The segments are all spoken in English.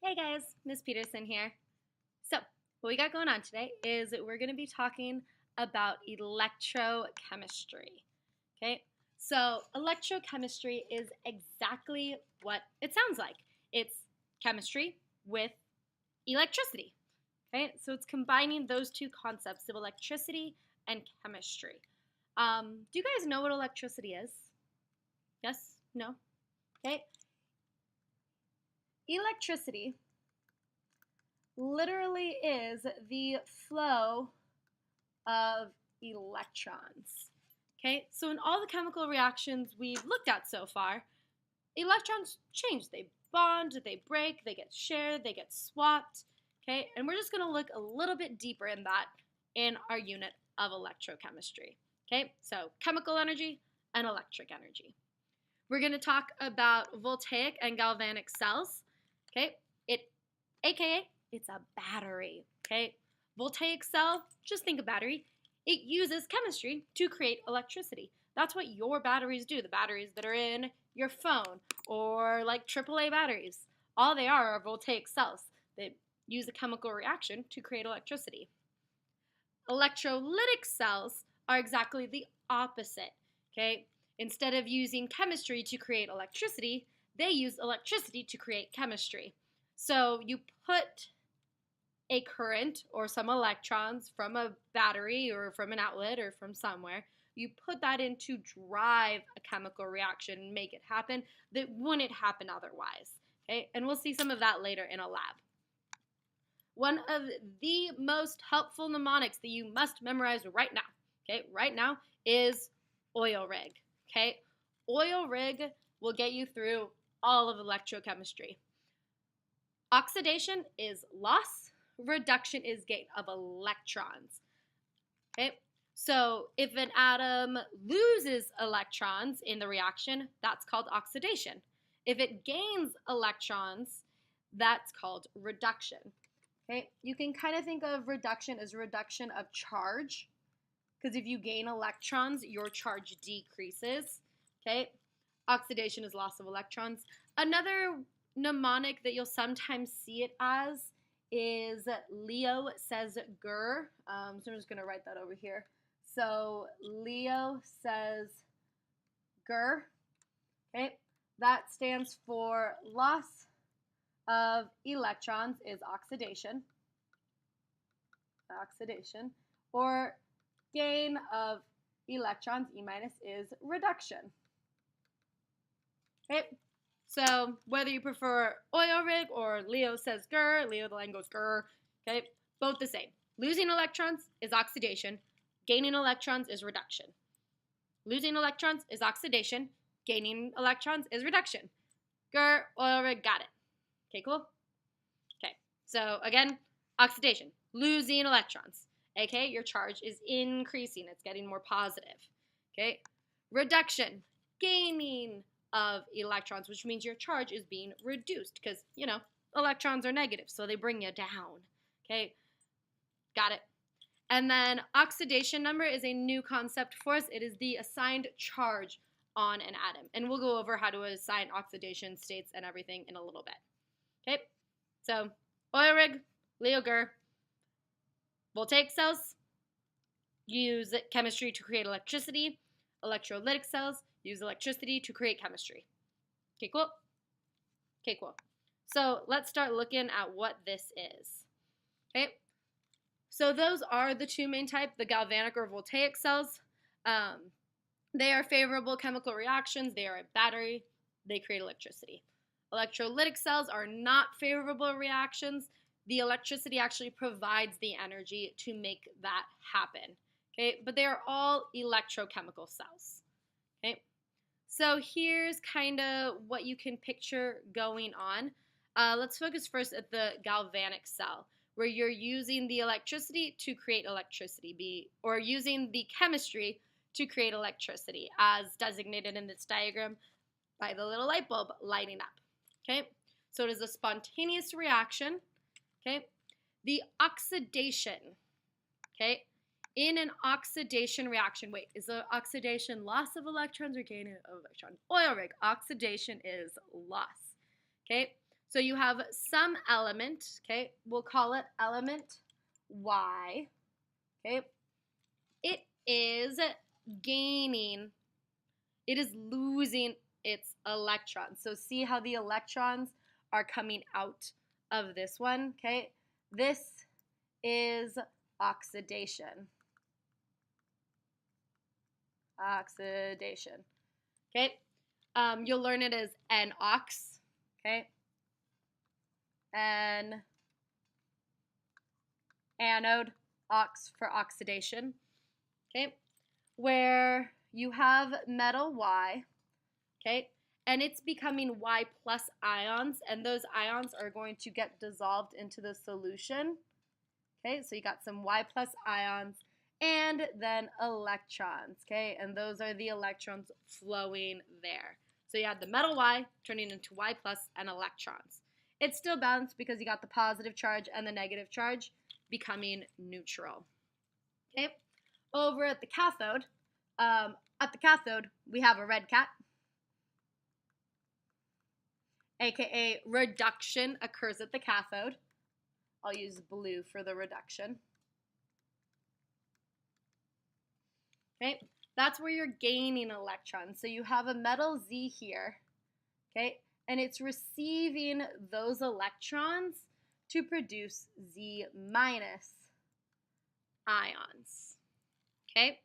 Hey guys, Miss Peterson here. So, what we got going on today is we're going to be talking about electrochemistry. Okay, so electrochemistry is exactly what it sounds like. It's chemistry with electricity. Okay, so it's combining those two concepts of electricity and chemistry. Do you guys know what electricity is? Yes? No? Okay. Electricity literally is the flow of electrons. Okay, so in all the chemical reactions we've looked at so far, electrons change. They bond, they break, they get shared, they get swapped. Okay, and we're just going to look a little bit deeper in that in our unit of electrochemistry. Okay, so chemical energy and electric energy. We're going to talk about voltaic and galvanic cells. Okay, aka it's a battery. Okay, voltaic cell, just think of battery. It uses chemistry to create electricity. That's what your batteries do. The batteries that are in your phone or like AAA batteries, all they are voltaic cells. They use a chemical reaction to create electricity. Electrolytic cells are exactly the opposite. Okay, instead of using chemistry to create electricity, they use electricity to create chemistry. So you put a current or some electrons from a battery or from an outlet or from somewhere, you put that in to drive a chemical reaction and make it happen that wouldn't happen otherwise. Okay, and we'll see some of that later in a lab. One of the most helpful mnemonics that you must memorize right now, is oil rig. Okay, oil rig will get you through all of electrochemistry. Oxidation is loss, reduction is gain of electrons. Okay, so if an atom loses electrons in the reaction, that's called oxidation. If it gains electrons, that's called reduction. Okay, you can kind of think of reduction as reduction of charge, because if you gain electrons, your charge decreases. Okay, oxidation is loss of electrons. Another mnemonic that you'll sometimes see it as is Leo says gur. So I'm just going to write that over here. So Leo says gur. Okay, that stands for loss of electrons is oxidation. Oxidation. Or gain of electrons, E minus, is reduction. Okay. So whether you prefer oil rig or Leo says gur, Leo the line goes gur, okay, both the same. Losing electrons is oxidation, gaining electrons is reduction. Losing electrons is oxidation, gaining electrons is reduction. Gur, oil rig, got it. Okay, cool? Okay, so again, oxidation, losing electrons, aka your charge is increasing, it's getting more positive. Okay, reduction, gaining of electrons, which means your charge is being reduced because, you know, electrons are negative, so they bring you down. Okay, got it. And then oxidation number is a new concept for us. It is the assigned charge on an atom. And we'll go over how to assign oxidation states and everything in a little bit. Okay, so oil rig, Leo gur, voltaic cells use chemistry to create electricity. Electrolytic cells use electricity to create chemistry. Okay, cool? Okay, cool. So let's start looking at what this is. Okay, so those are the two main types, the galvanic or voltaic cells. They are favorable chemical reactions. They are a battery. They create electricity. Electrolytic cells are not favorable reactions. The electricity actually provides the energy to make that happen. Okay, but they are all electrochemical cells. Okay, so here's kind of what you can picture going on. Let's focus first at the galvanic cell, where you're using the electricity to create electricity, or using the chemistry to create electricity, as designated in this diagram by the little light bulb lighting up. Okay, so it is a spontaneous reaction. Okay, the oxidation. Okay, in an oxidation reaction, wait, is the oxidation loss of electrons or gain of electrons? Oil rig, oxidation is loss. Okay, So you have some element, okay? We'll call it element Y, okay? It is gaining, it is losing its electrons. So see how the electrons are coming out of this one, okay? This is oxidation. Oxidation, okay? You'll learn it as NOx, okay? N, anode, ox for oxidation, okay? Where you have metal Y, okay? And it's becoming Y plus ions, and those ions are going to get dissolved into the solution, okay? So you got some Y plus ions and then electrons, okay? And those are the electrons flowing there. So you have the metal Y turning into Y plus and electrons. It's still balanced because you got the positive charge and the negative charge becoming neutral, okay? Over at the cathode, we have a red cat, aka reduction occurs at the cathode. I'll use blue for the reduction. Okay, that's where you're gaining electrons. So you have a metal Z here, okay, and it's receiving those electrons to produce Z minus ions, okay?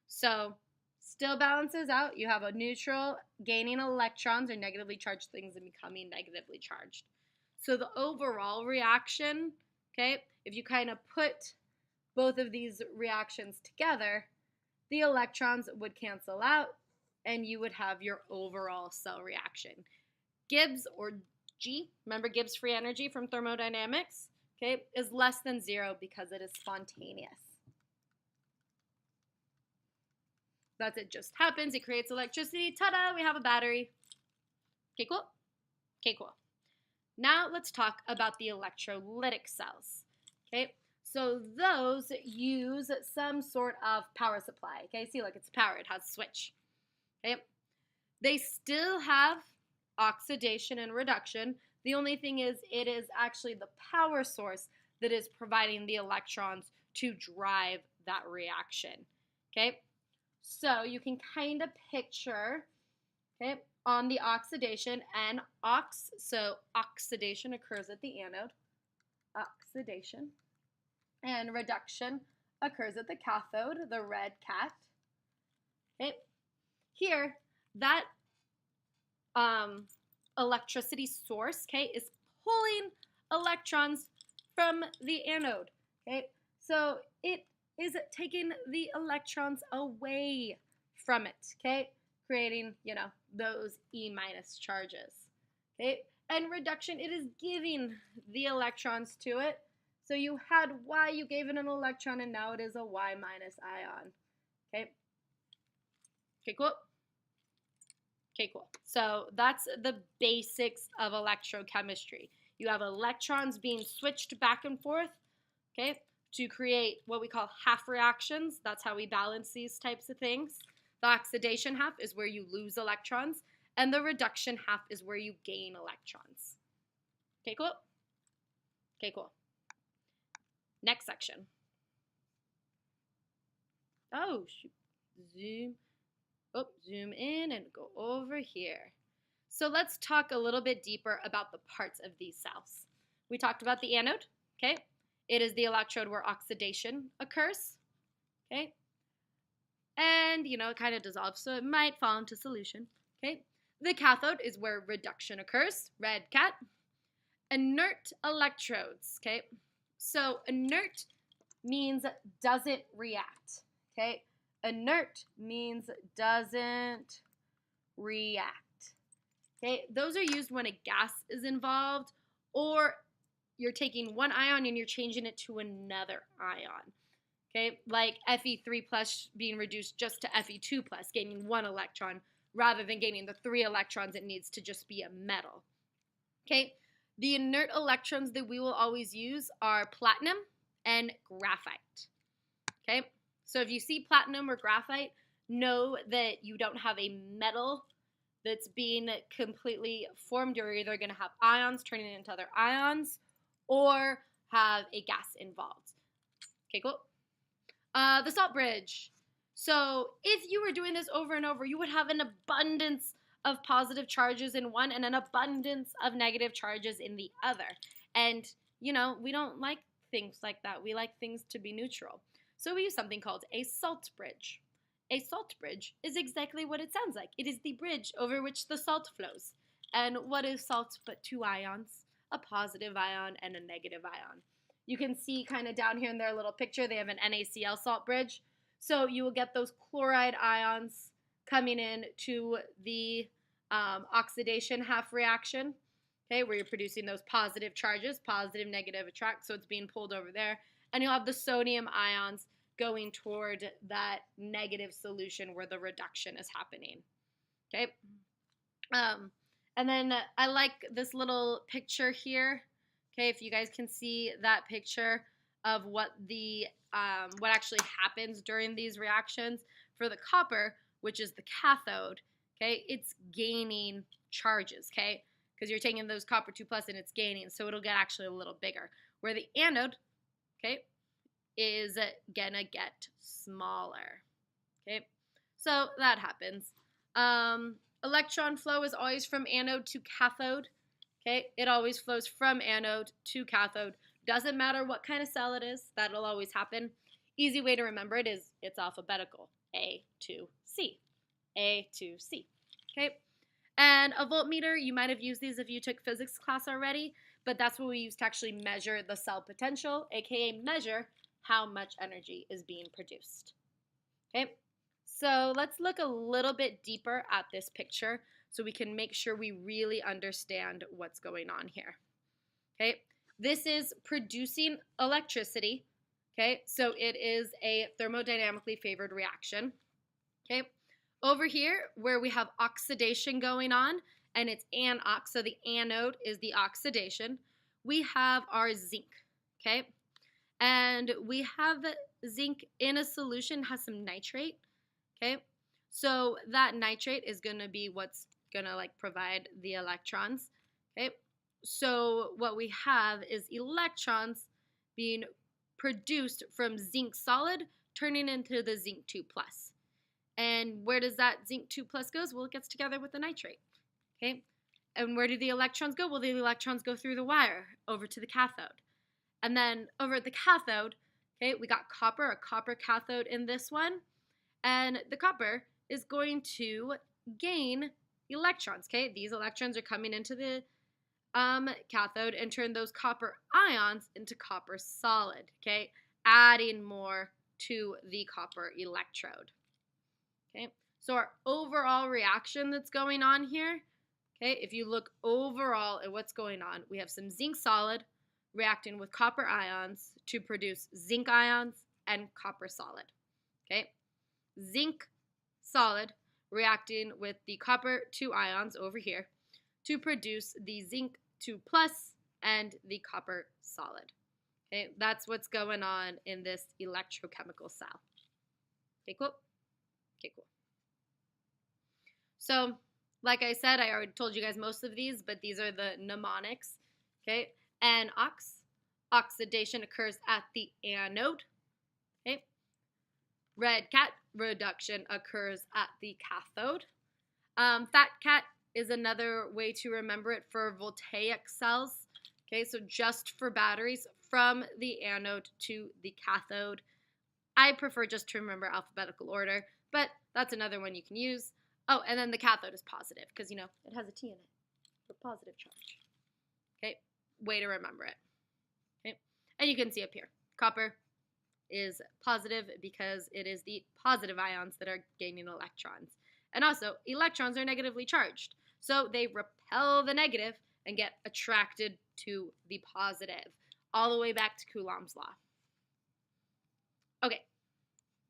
So still balances out. You have a neutral gaining electrons or negatively charged things and becoming negatively charged. So the overall reaction, okay, if you kind of put both of these reactions together, the electrons would cancel out and you would have your overall cell reaction. Gibbs, or G, remember Gibbs free energy from thermodynamics, okay, is less than 0 because it is spontaneous. That's it, just happens. It creates electricity. Ta-da, we have a battery. Okay, cool? Okay, cool. Now let's talk about the electrolytic cells, okay? So those use some sort of power supply, okay? See, look, it's power. It has a switch, okay? They still have oxidation and reduction. The only thing is it is actually the power source that is providing the electrons to drive that reaction, okay? So you can kind of picture, okay, on the oxidation and ox, so oxidation occurs at the anode, oxidation, and reduction occurs at the cathode, the red cat, okay? Here, that electricity source, okay, is pulling electrons from the anode, okay? So it is taking the electrons away from it, okay? Creating, you know, those E minus charges, okay? And reduction, it is giving the electrons to it. So you had Y, you gave it an electron, and now it is a Y minus ion, okay? Okay, cool? Okay, cool. So that's the basics of electrochemistry. You have electrons being switched back and forth, okay, to create what we call half reactions. That's how we balance these types of things. The oxidation half is where you lose electrons, and the reduction half is where you gain electrons. Okay, cool? Okay, cool. Next section. Oh, shoot. Zoom in and go over here. So let's talk a little bit deeper about the parts of these cells. We talked about the anode, okay? It is the electrode where oxidation occurs, okay? And, you know, it kind of dissolves, so it might fall into solution, okay? The cathode is where reduction occurs, red cat. Inert electrodes, okay? So inert means doesn't react, okay? Inert means doesn't react, okay? Those are used when a gas is involved, or you're taking one ion and you're changing it to another ion, okay? Like Fe3 plus being reduced just to Fe2 plus, gaining one electron, rather than gaining the 3 electrons it needs to just be a metal, okay? The inert electrons that we will always use are platinum and graphite, okay? So if you see platinum or graphite, know that you don't have a metal that's being completely formed. You're either going to have ions turning into other ions or have a gas involved. Okay, cool. The salt bridge. So if you were doing this over and over, you would have an abundance of positive charges in one and an abundance of negative charges in the other. And, you know, we don't like things like that. We like things to be neutral. So we use something called a salt bridge. A salt bridge is exactly what it sounds like. It is the bridge over which the salt flows. And what is salt but two ions? A positive ion and a negative ion. You can see kind of down here in their little picture, they have an NaCl salt bridge. So you will get those chloride ions coming in to the oxidation half reaction, okay, where you're producing those positive charges, positive, negative attract, so it's being pulled over there. And you'll have the sodium ions going toward that negative solution where the reduction is happening, okay? And then I like this little picture here, okay, if you guys can see that picture of what actually happens during these reactions. For the copper, which is the cathode, okay, it's gaining charges, okay, because you're taking those copper 2+ and it's gaining, so it'll get actually a little bigger. Where the anode, okay, is gonna get smaller, okay, so that happens. Electron flow is always from anode to cathode, okay, it always flows from anode to cathode. Doesn't matter what kind of cell it is, that'll always happen. Easy way to remember it is it's alphabetical. A to C. A to C. Okay? And a voltmeter, you might have used these if you took physics class already, but that's what we use to actually measure the cell potential, aka measure how much energy is being produced. Okay? So let's look a little bit deeper at this picture so we can make sure we really understand what's going on here. Okay? This is producing electricity, okay? So it is a thermodynamically favored reaction, okay? Over here, where we have oxidation going on, and it's anox, so the anode is the oxidation, we have our zinc, okay? And we have zinc in a solution, has some nitrate, okay? So that nitrate is going to be what's going to, like, provide the electrons, okay? So what we have is electrons being produced from zinc solid turning into the zinc 2+. And where does that zinc 2+ goes? Well, it gets together with the nitrate, okay? And where do the electrons go? Well, the electrons go through the wire over to the cathode. And then over at the cathode, okay, we got copper, a copper cathode in this one. And the copper is going to gain electrons, okay? These electrons are coming into the cathode and turn those copper ions into copper solid, okay? Adding more to the copper electrode, okay? So our overall reaction that's going on here, okay, if you look overall at what's going on, we have some zinc solid reacting with copper ions to produce zinc ions and copper solid, okay? Zinc solid reacting with the copper 2 ions over here to produce the zinc 2+ and the copper solid. Okay, that's what's going on in this electrochemical cell. Okay, cool? Okay, cool. So, like I said, I already told you guys most of these, but these are the mnemonics. Okay, anox, oxidation occurs at the anode. Okay, red cat, reduction occurs at the cathode. Fat cat is another way to remember it for voltaic cells. Okay, so just for batteries from the anode to the cathode. I prefer just to remember alphabetical order, but that's another one you can use. Oh, and then the cathode is positive because, you know, it has a T in it for positive charge. Okay, way to remember it. Okay, and you can see up here, copper is positive because it is the positive ions that are gaining electrons. And also, electrons are negatively charged, so they repel the negative and get attracted to the positive, all the way back to Coulomb's law. Okay,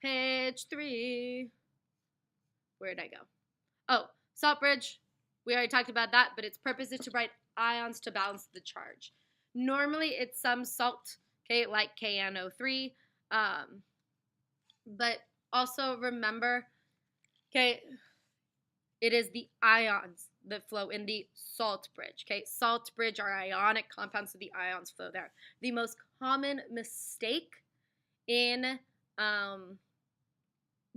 page 3. Where did I go? Oh, salt bridge. We already talked about that, but its purpose is to write ions to balance the charge. Normally, it's some salt, okay, like KNO3, but also remember, okay, It is the ions that flow in the salt bridge. Okay, salt bridge are ionic compounds, so the ions flow there. The most common mistake in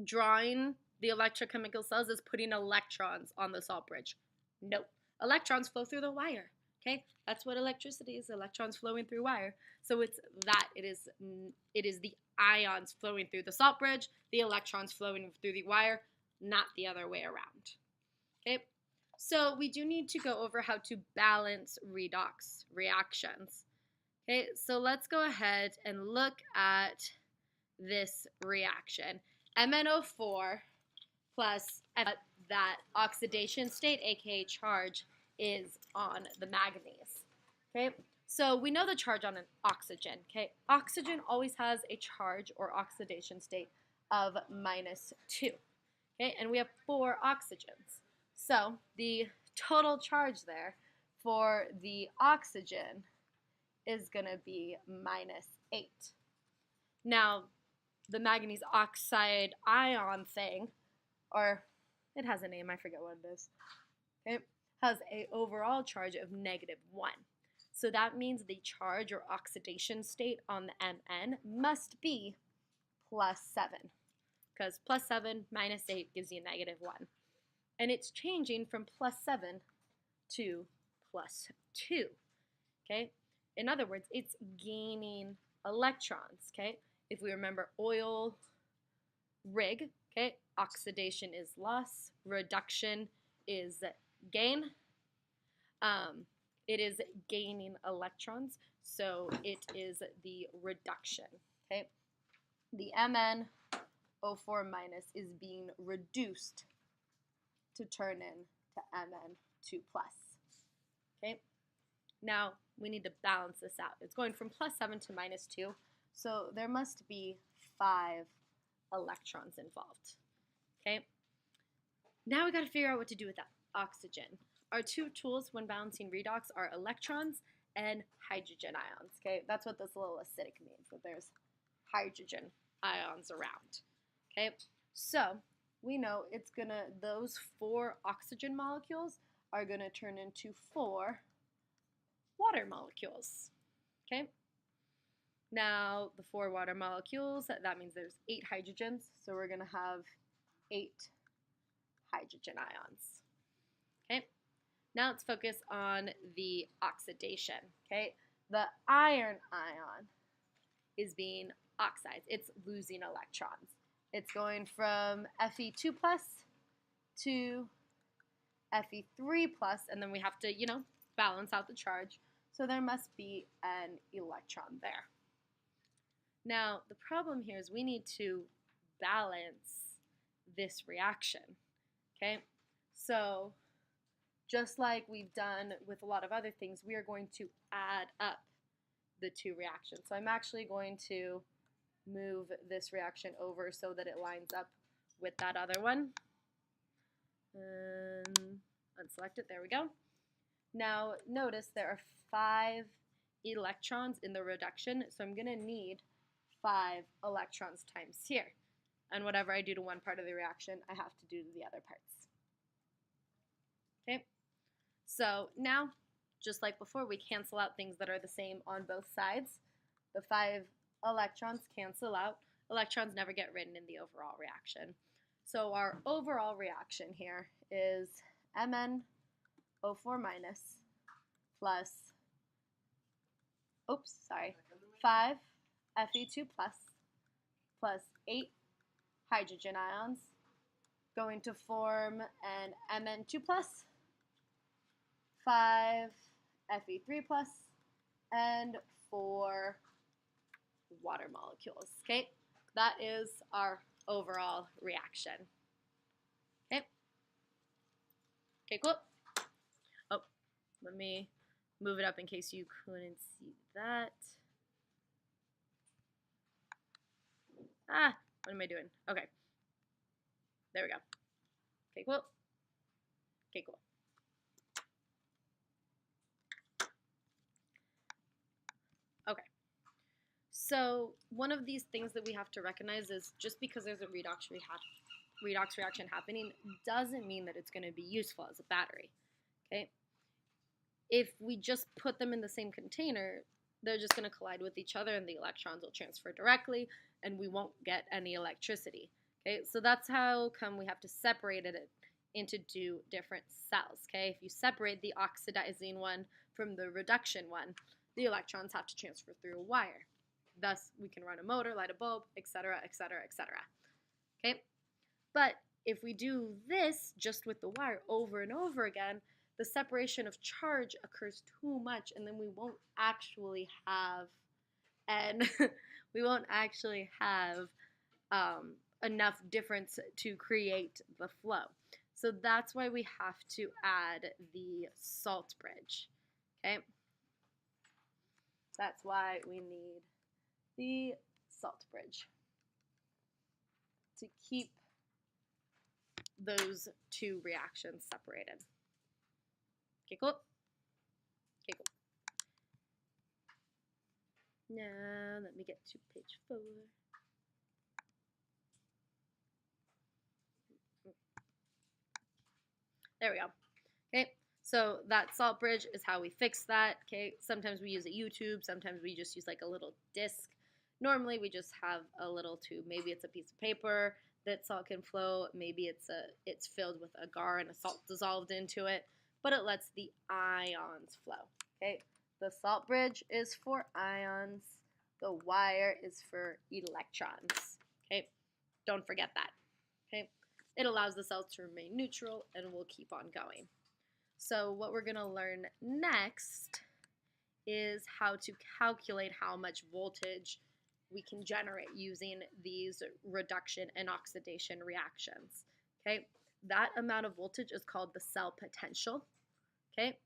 drawing the electrochemical cells is putting electrons on the salt bridge. Nope. Electrons flow through the wire. Okay, that's what electricity is, electrons flowing through wire. So it's that. It is the ions flowing through the salt bridge, the electrons flowing through the wire, not the other way around. Okay, so we do need to go over how to balance redox reactions. Okay, so let's go ahead and look at this reaction. MnO4 plus that oxidation state, aka charge, is on the manganese. Okay, so we know the charge on an oxygen. Okay, oxygen always has a charge or oxidation state of -2. Okay, and we have 4 oxygens. So the total charge there for the oxygen is going to be -8. Now, the manganese oxide ion thing, or it has a name, I forget what it is, it has an overall charge of -1. So that means the charge or oxidation state on the Mn must be +7, because +7 minus 8 gives you -1. And it's changing from +7 to +2, okay? In other words, it's gaining electrons, okay? If we remember oil rig, okay, oxidation is loss, reduction is gain. It is gaining electrons, so it is the reduction, okay? The MnO4 minus is being reduced to turn into Mn2 plus, okay? Now, we need to balance this out. It's going from +7 to -2, so there must be 5 electrons involved, okay? Now we got to figure out what to do with that oxygen. Our 2 tools when balancing redox are electrons and hydrogen ions, okay? That's what this little acidic means, that there's hydrogen ions around, okay? So we know it's gonna, those 4 oxygen molecules are gonna turn into 4 water molecules, okay? Now, the 4 water molecules, that means there's 8 hydrogens, so we're gonna have 8 hydrogen ions, okay? Now let's focus on the oxidation, okay? The iron ion is being oxidized. It's losing electrons. It's going from Fe2 plus to Fe3 plus, and then we have to, balance out the charge. So there must be an electron there. Now, the problem here is we need to balance this reaction, okay? So just like we've done with a lot of other things, we are going to add up the 2 reactions. So I'm actually going to move this reaction over so that it lines up with that other one. Unselect it, there we go. Now notice there are 5 electrons in the reduction, so I'm going to need 5 electrons times here. And whatever I do to one part of the reaction, I have to do to the other parts. Okay, so now, just like before, we cancel out things that are the same on both sides. The 5 electrons cancel out. Electrons never get written in the overall reaction. So our overall reaction here is MnO4 minus plus, 5 Fe2 plus 8 hydrogen ions going to form an Mn2 plus, 5 Fe3 plus, and 4 water molecules, okay? That is our overall reaction. Okay? Okay, cool. Oh, let me move it up in case you couldn't see that. What am I doing? Okay. There we go. Okay, cool. Okay, cool. Okay. So one of these things that we have to recognize is just because there's a redox redox reaction happening doesn't mean that it's going to be useful as a battery. Okay? If we just put them in the same container, they're just going to collide with each other and the electrons will transfer directly and we won't get any electricity. Okay? So that's how come we have to separate it into two different cells. Okay? If you separate the oxidizing one from the reduction one, the electrons have to transfer through a wire. Thus, we can run a motor, light a bulb, etc., etc., etc. Okay? But if we do this just with the wire over and over again, the separation of charge occurs too much, and then we won't actually have enough difference to create the flow. So that's why we have to add the salt bridge. Okay? That's why we need the salt bridge to keep those two reactions separated. Okay, cool? Okay, cool. Now, let me get to page 4. There we go. Okay, so that salt bridge is how we fix that. Okay, sometimes we use a U-tube, sometimes we just use like a little disc. Normally, we just have a little tube. Maybe it's a piece of paper that salt can flow. Maybe it's filled with agar and a salt dissolved into it, but it lets the ions flow. Okay, the salt bridge is for ions. The wire is for electrons. Okay, don't forget that. Okay, it allows the cells to remain neutral and will keep on going. So what we're going to learn next is how to calculate how much voltage we can generate using these reduction and oxidation reactions. Okay, that amount of voltage is called the cell potential. Okay,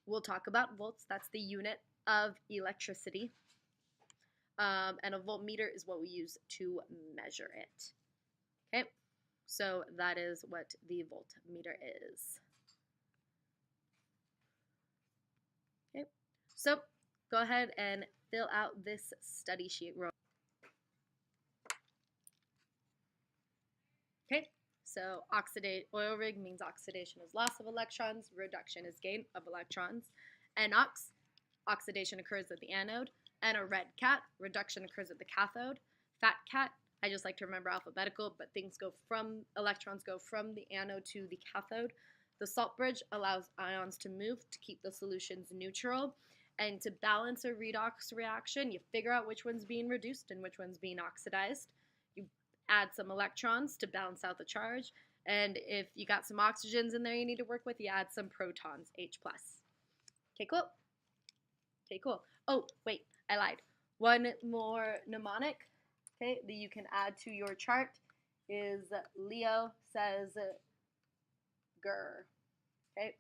we'll talk about volts. That's the unit of electricity. And a voltmeter is what we use to measure it. Okay, so that is what the voltmeter is. Okay, so go ahead and fill out this study sheet. Okay, so oil rig means oxidation is loss of electrons, reduction is gain of electrons. NOx, oxidation occurs at the anode. And a red cat, reduction occurs at the cathode. Fat cat, I just like to remember alphabetical, but electrons go from the anode to the cathode. The salt bridge allows ions to move to keep the solutions neutral. And to balance a redox reaction, you figure out which one's being reduced and which one's being oxidized. You add some electrons to balance out the charge. And if you got some oxygens in there you need to work with, you add some protons, H+. Okay, cool? Okay, cool. Oh, wait, I lied. One more mnemonic, okay, that you can add to your chart is Leo says GR. Okay,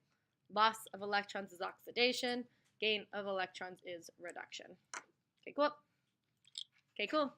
loss of electrons is oxidation, gain of electrons is reduction. Okay, cool. Okay, cool.